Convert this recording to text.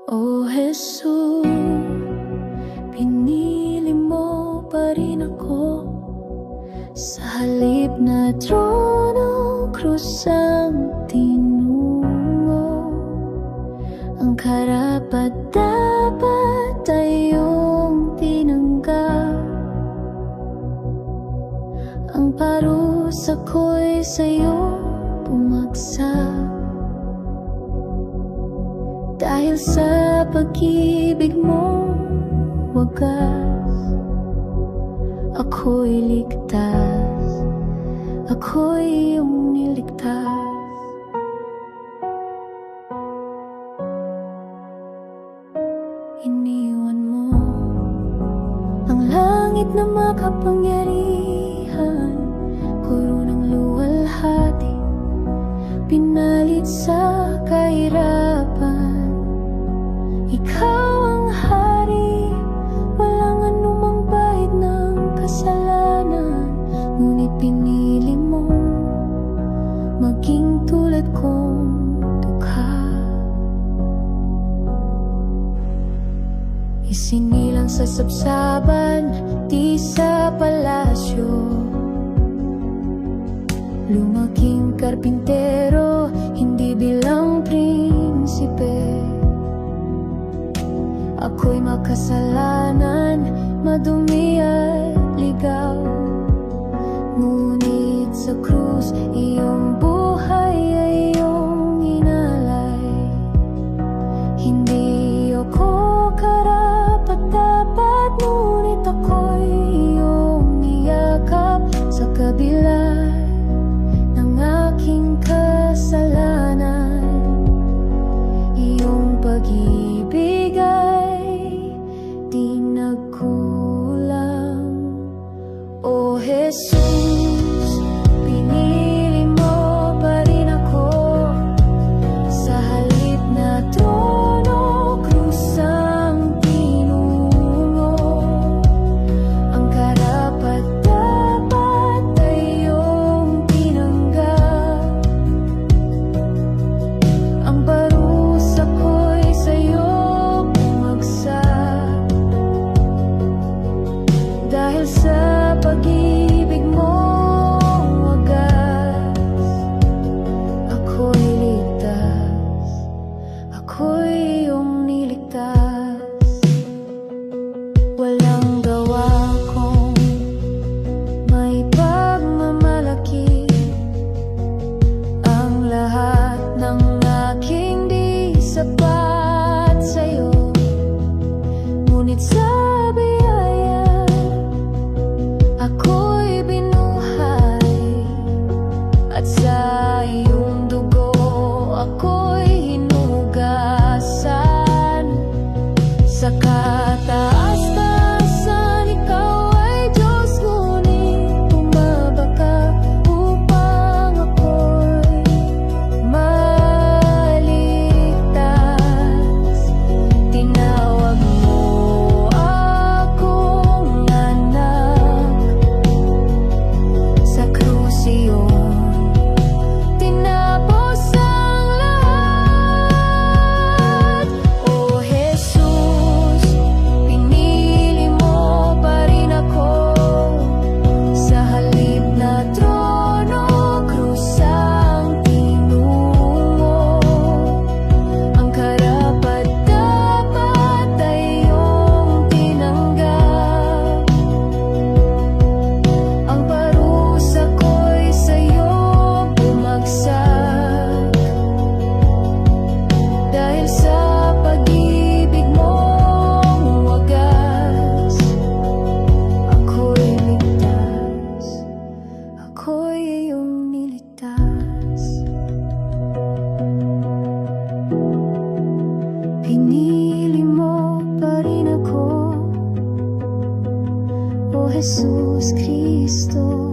O Jesus, pinili mo pa rin ako. Sa halip na trono, krus ang tinungo. Ang karapat-dapat ay iyong tinanggap. Ang parusa ko'y sa'yo bumagsak. Dahil sa pag-ibig mo wagas, ako'y ligtas, ako'y iyong niligtas. Iniwan mo ang langit na makapangyarihan, koronang luwalhati, pinalit sa kahirapan. Ikaw ang hari, walang anumang bahid ng kasalanan. Ngunit pinili mo maging tulad kong dukha. Isinilang sa sabsaban, di sa palasyo. Lumaking karpintero, hindi bilang prinsipe. Ako'y makasalanan, madumi at ligaw. Ngunit sa krus, iyong buhay ay iyong inalay. Hindi ako karapat-dapat, ngunit ako'y iyong niyakap. Sa kabila ng aking kasalanan, iyong pag-ibig ay di nagkulang. O Jesus, pinili mo pa rin ako. Sa halip na trono, krus ang tinungo. Ang karapat-dapat ay iyong tinanggap. Ang parusa ko'y sa'yo bumagsak. Dahil sa pag-ibig mo wagas, ako'y ligtas, ako'y iyong niligtas. Walang gawa kong may pagmamalaki. Ang lahat ng aking di sapat sa'yo. Ngunit sa biyaya, ako'y binuhay. At sa iyong dugo, ako'y hinugasan. Sa kataas-taasan, ikaw ay Diyos, ngunit bumaba ka upang ako'y maligtas. Tinawag mo akong anak. Sa krus iyon tinapos ang lahat. O Jesus, pinili mo pa rin ako. Sa halip na trono, krus ang tinungo. Ang karapat-dapat ay iyong tinanggap. Ang parusa ko'y sa'yo bumagsak. Dahil sa pag-ibig mo wagas, ako'y ligtas, ako'y iyong niligtas. Pinili mo pa rin ako, O Jesus Cristo.